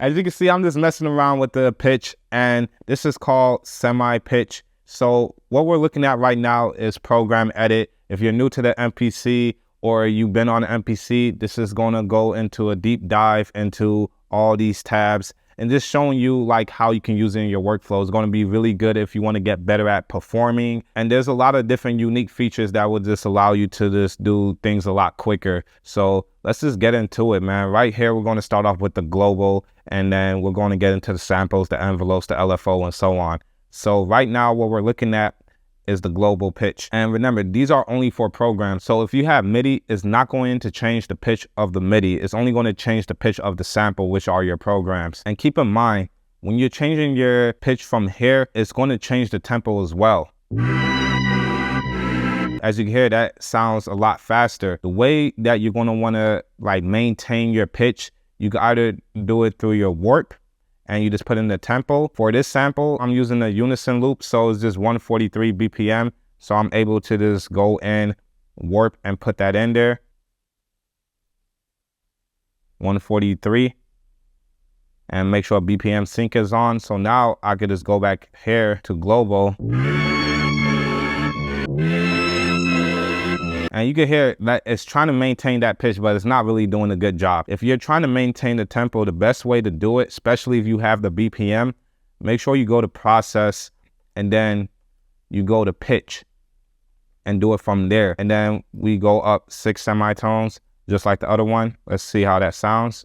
As you can see, I'm just messing around with the pitch, and this is called semi-pitch. So what we're looking at right now is program edit. If you're new to the MPC or you've been on the MPC, this is going to go into a deep dive into all these tabs and just showing you like how you can use it in your workflow. It's going to be really good if you want to get better at performing. And there's a lot of different unique features that will just allow you to just do things a lot quicker. So let's just get into it, man. Right here, we're going to start off with the global, and then we're going to get into the samples, the envelopes, the LFO, and so on. So right now, what we're looking at is the global pitch. And remember, these are only for programs. So if you have MIDI, it's not going to change the pitch of the MIDI. It's only going to change the pitch of the sample, which are your programs. And keep in mind, when you're changing your pitch from here, it's going to change the tempo as well. As you can hear, that sounds a lot faster. The way that you're going to want to like maintain your pitch, you can either do it through your warp, and you just put in the tempo. For this sample, I'm using a unison loop, so it's just 143 BPM. So I'm able to just go in, warp, and put that in there. 143. And make sure BPM sync is on. So now I could just go back here to global. And you can hear that it's trying to maintain that pitch, but it's not really doing a good job. If you're trying to maintain the tempo, the best way to do it, especially if you have the BPM, make sure you go to process and then you go to pitch and do it from there. And then we go up 6 semitones, just like the other one. Let's see how that sounds.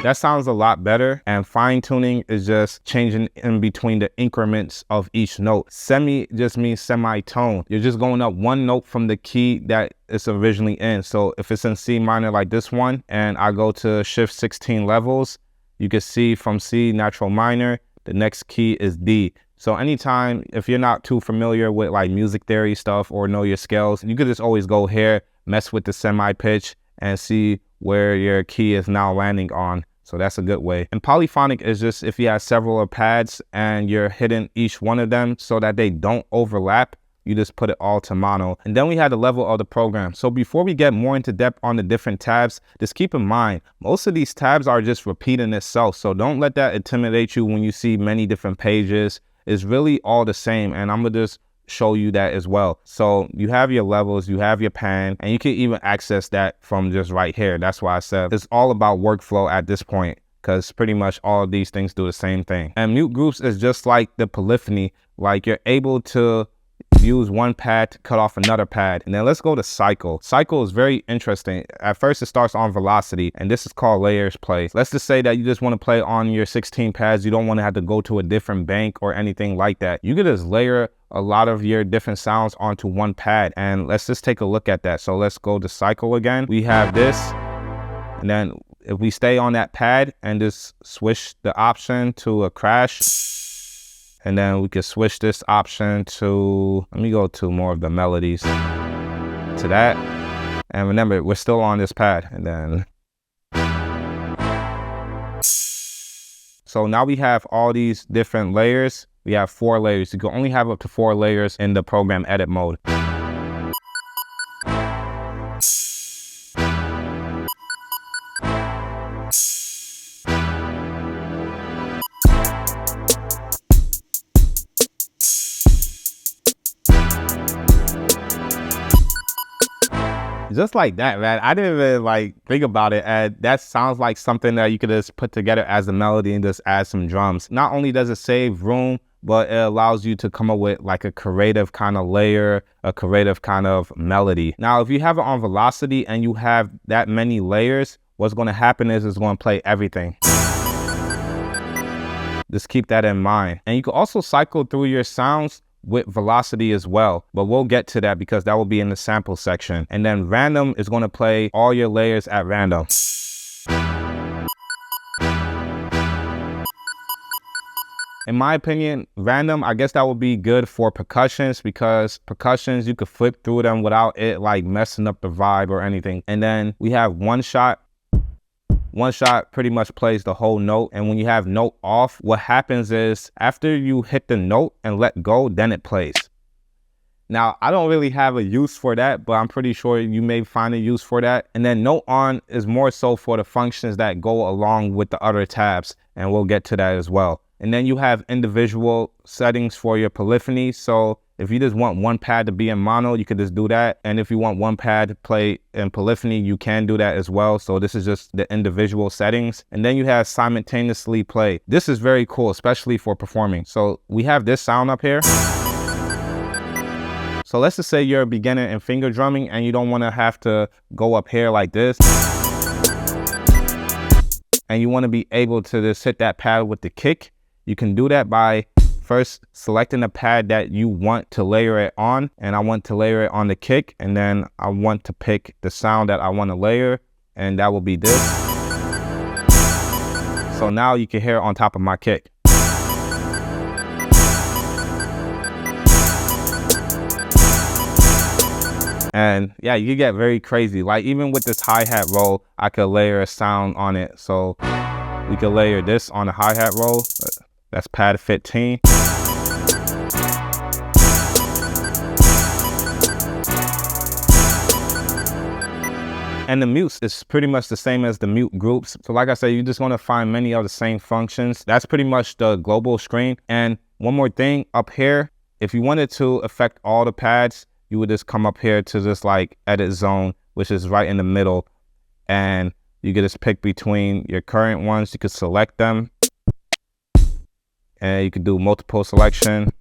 That sounds a lot better, and fine tuning is just changing in between the increments of each note. Semi just means semitone. You're just going up one note from the key that it's originally in. So if it's in C minor like this one, and I go to shift 16 levels, you can see from C natural minor, the next key is D. So anytime, if you're not too familiar with like music theory stuff or know your scales, you could just always go here, mess with the semi pitch, and see where your key is now landing on. So that's a good way. And polyphonic is just if you have several pads and you're hitting each one of them so that they don't overlap, you just put it all to mono. And then we had the level of the program. So before we get more into depth on the different tabs, just keep in mind, most of these tabs are just repeating itself. So don't let that intimidate you when you see many different pages. It's really all the same. And I'm gonna just show you that as well. So you have your levels, you have your pan, and you can even access that from just right here. That's why I said it's all about workflow at this point, because pretty much all of these things do the same thing. And mute groups is just like the polyphony, like you're able to use one pad to cut off another pad. And then let's go to cycle. Cycle is very interesting. At first it starts on velocity, and this is called layers play. Let's just say that you just want to play on your 16 pads. You don't want to have to go to a different bank or anything like that. You could just layer a lot of your different sounds onto one pad, and let's just take a look at that. So let's go to cycle again. We have this, and then if we stay on that pad and just switch the option to a crash, and then we can switch this option to, let me go to more of the melodies, to that. And remember, we're still on this pad. And then, so now we have all these different layers. We have 4 layers. You can only have up to 4 layers in the program edit mode. Just like that, man. I didn't even like think about it, and that sounds like something that you could just put together as a melody and just add some drums. Not only does it save room, but it allows you to come up with like a creative kind of layer, a creative kind of melody. Now, if you have it on velocity and you have that many layers, what's going to happen is it's going to play everything. Just keep that in mind. And you can also cycle through your sounds with velocity as well, but we'll get to that because that will be in the sample section. And then random is going to play all your layers at random. In my opinion, random, I guess that would be good for percussions, because percussions, you could flip through them without it like messing up the vibe or anything. And then we have one shot. One shot pretty much plays the whole note. And when you have note off, what happens is after you hit the note and let go, then it plays. Now, I don't really have a use for that, but I'm pretty sure you may find a use for that. And then note on is more so for the functions that go along with the other tabs, and we'll get to that as well. And then you have individual settings for your polyphony. So if you just want one pad to be in mono, you could just do that. And if you want one pad to play in polyphony, you can do that as well. So this is just the individual settings. And then you have simultaneously play. This is very cool, especially for performing. So we have this sound up here. So let's just say you're a beginner in finger drumming and you don't want to have to go up here like this. And you want to be able to just hit that pad with the kick. You can do that by first selecting the pad that you want to layer it on. And I want to layer it on the kick. And then I want to pick the sound that I want to layer. And that will be this. So now you can hear it on top of my kick. And yeah, you can get very crazy. Like even with this hi-hat roll, I could layer a sound on it. So we could layer this on the hi-hat roll. That's pad 15. And the mutes is pretty much the same as the mute groups. So like I said, you're just gonna find many of the same functions. That's pretty much the global screen. And one more thing up here, if you wanted to affect all the pads, you would just come up here to this like edit zone, which is right in the middle. And you could just pick between your current ones. You could select them. And you could do multiple selection.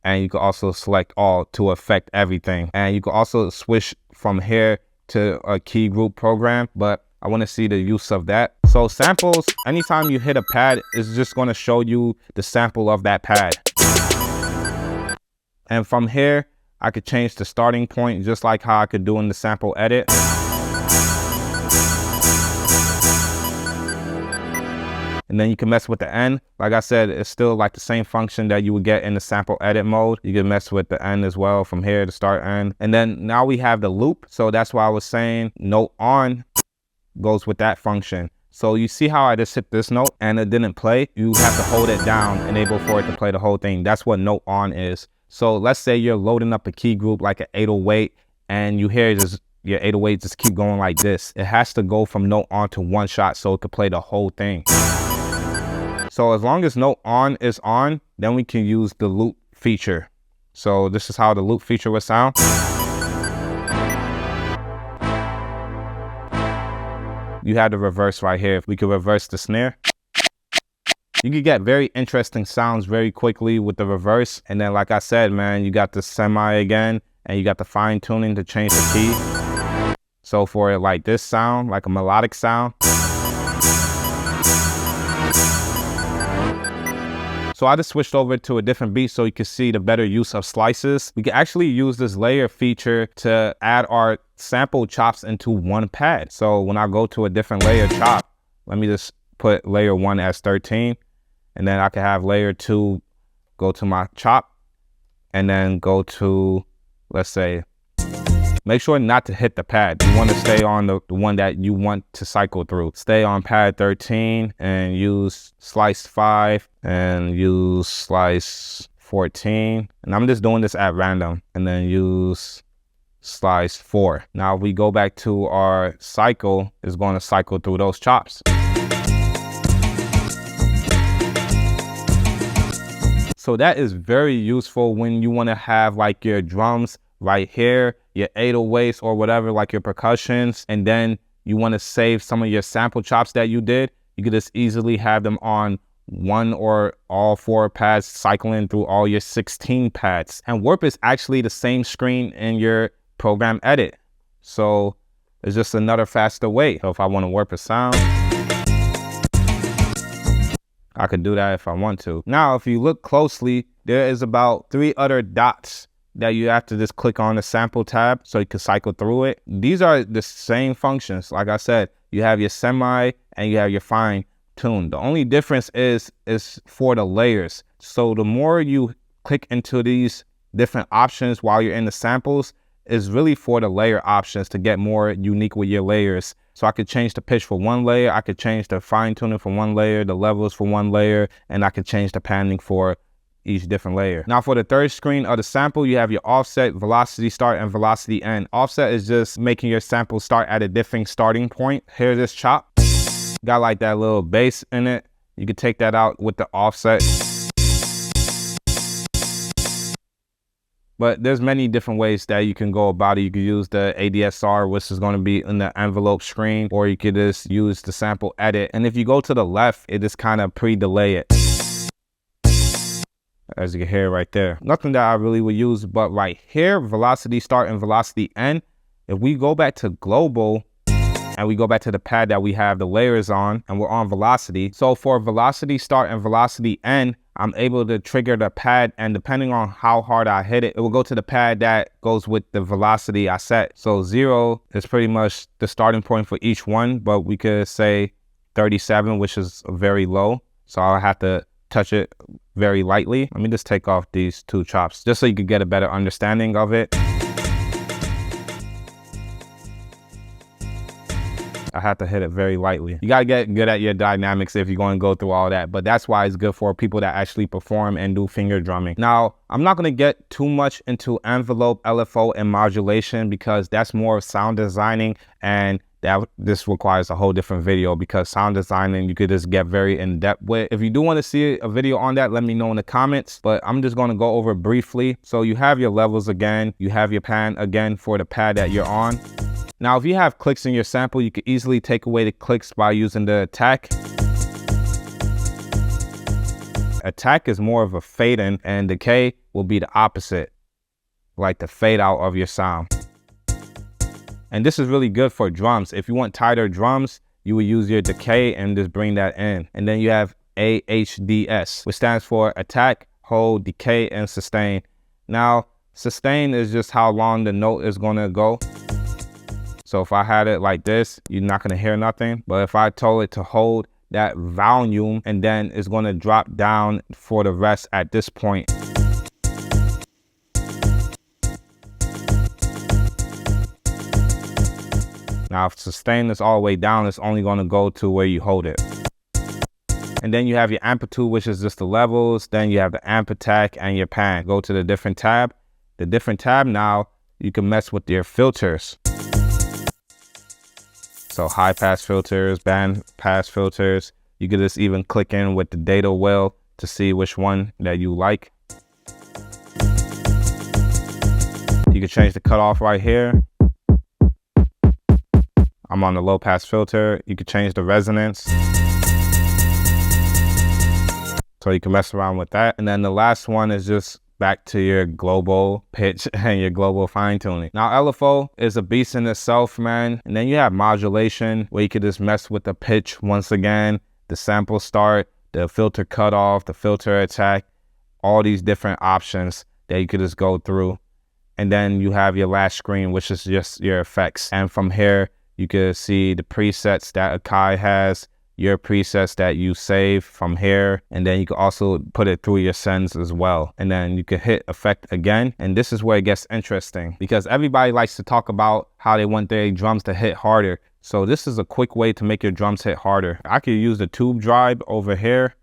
And you can also select all to affect everything. And you can also switch from here to a key group program, but I want to see the use of that. So samples, anytime you hit a pad, it's just going to show you the sample of that pad. And from here, I could change the starting point just like how I could do in the sample edit. And then you can mess with the end. Like I said, it's still like the same function that you would get in the sample edit mode. You can mess with the end as well from here to start end. And then now we have the loop. So that's why I was saying note on goes with that function. So you see how I just hit this note and it didn't play? You have to hold it down, enable for it to play the whole thing. That's what note on is. So let's say you're loading up a key group like an 808 and you hear just your 808 just keep going like this. It has to go from note on to one shot so it could play the whole thing. So as long as note on is on, then we can use the loop feature. So this is how the loop feature would sound. You have the reverse right here. We could reverse the snare. You can get very interesting sounds very quickly with the reverse. And then like I said, man, you got the semi again, and you got the fine tuning to change the key. So for like this sound, like a melodic sound. So I just switched over to a different beat so you can see the better use of slices. We can actually use this layer feature to add our sample chops into one pad. So when I go to a different layer chop, let me just put layer 1 as 13. And then I can have layer 2 go to my chop and then go to, let's say, make sure not to hit the pad. You want to stay on the one that you want to cycle through. Stay on pad 13 and use slice 5 and use slice 14. And I'm just doing this at random, and then use slice 4. Now if we go back to our cycle, it's going to cycle through those chops. So that is very useful when you want to have like your drums right here, your 808s or whatever, like your percussions, and then you want to save some of your sample chops that you did. You could just easily have them on one or all 4 pads cycling through all your 16 pads. And Warp is actually the same screen in your program edit. So it's just another faster way. So if I want to warp a sound, I could do that if I want to. Now, if you look closely, there is about 3 other dots that you have to just click on the sample tab so you can cycle through it. These are the same functions. Like I said, you have your semi and you have your fine tune. The only difference is for the layers. So the more you click into these different options while you're in the samples is really for the layer options to get more unique with your layers. So I could change the pitch for one layer, I could change the fine tuning for one layer, the levels for one layer, and I could change the panning for each different layer. Now for the third screen of the sample, you have your offset, velocity start, and velocity end. Offset is just making your sample start at a different starting point. Here's this chop. Got like that little bass in it. You can take that out with the offset. But there's many different ways that you can go about it. You could use the ADSR, which is going to be in the envelope screen, or you could just use the sample edit. And if you go to the left, it just kind of pre-delay it. As you can hear right there. Nothing that I really would use, but right here, velocity start and velocity end. If we go back to global, and we go back to the pad that we have the layers on, and we're on velocity. So for velocity start and velocity end, I'm able to trigger the pad, and depending on how hard I hit it, it will go to the pad that goes with the velocity I set. So 0 is pretty much the starting point for each one, but we could say 37, which is very low. So I'll have to touch it very lightly. Let me just take off these two chops just so you could get a better understanding of it. I have to hit it very lightly. You gotta get good at your dynamics if you're going to go through all that, but that's why it's good for people that actually perform and do finger drumming. Now, I'm not gonna get too much into envelope, LFO, and modulation because that's more sound designing, and this requires a whole different video because sound designing you could just get very in depth with. If you do want to see a video on that, let me know in the comments, but I'm just going to go over briefly. So you have your levels again, you have your pan again for the pad that you're on. Now, if you have clicks in your sample, you can easily take away the clicks by using the attack. Attack is more of a fade in, and decay will be the opposite, like the fade out of your sound. And this is really good for drums. If you want tighter drums, you would use your decay and just bring that in. And then you have AHDS, which stands for attack, hold, decay, and sustain. Now, sustain is just how long the note is gonna go. So if I had it like this, you're not gonna hear nothing. But if I told it to hold that volume, and then it's gonna drop down for the rest at this point. Now, if sustain is all the way down, it's only gonna go to where you hold it. And then you have your amplitude, which is just the levels. Then you have the amp attack and your pan. Go to the different tab. The different tab, now you can mess with your filters. So high pass filters, band pass filters. You can just even click in with the data well to see which one that you like. You can change the cutoff right here. I'm on the low pass filter. You can change the resonance. So you can mess around with that. And then the last one is just back to your global pitch and your global fine tuning. Now LFO is a beast in itself, man. And then you have modulation where you can just mess with the pitch once again, the sample start, the filter cutoff, the filter attack, all these different options that you could just go through. And then you have your last screen, which is just your effects. And from here, you can see the presets that Akai has, your presets that you save from here, and then you can also put it through your sends as well. And then you can hit effect again, and this is where it gets interesting because everybody likes to talk about how they want their drums to hit harder. So this is a quick way to make your drums hit harder. I could use the tube drive over here.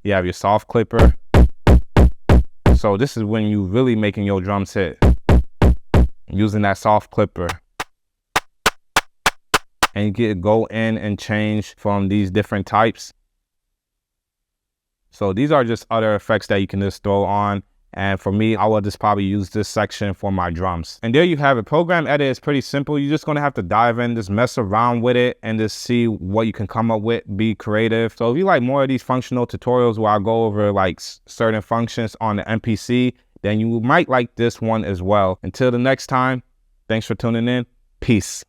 You have your soft clipper. So this is when you really making your drums hit, using that soft clipper. And you can go in and change from these different types. So these are just other effects that you can just throw on. And for me, I will just probably use this section for my drums. And there you have it. Program edit is pretty simple. You're just gonna have to dive in, just mess around with it and just see what you can come up with, be creative. So if you like more of these functional tutorials where I go over like certain functions on the MPC, then you might like this one as well. Until the next time, thanks for tuning in. Peace.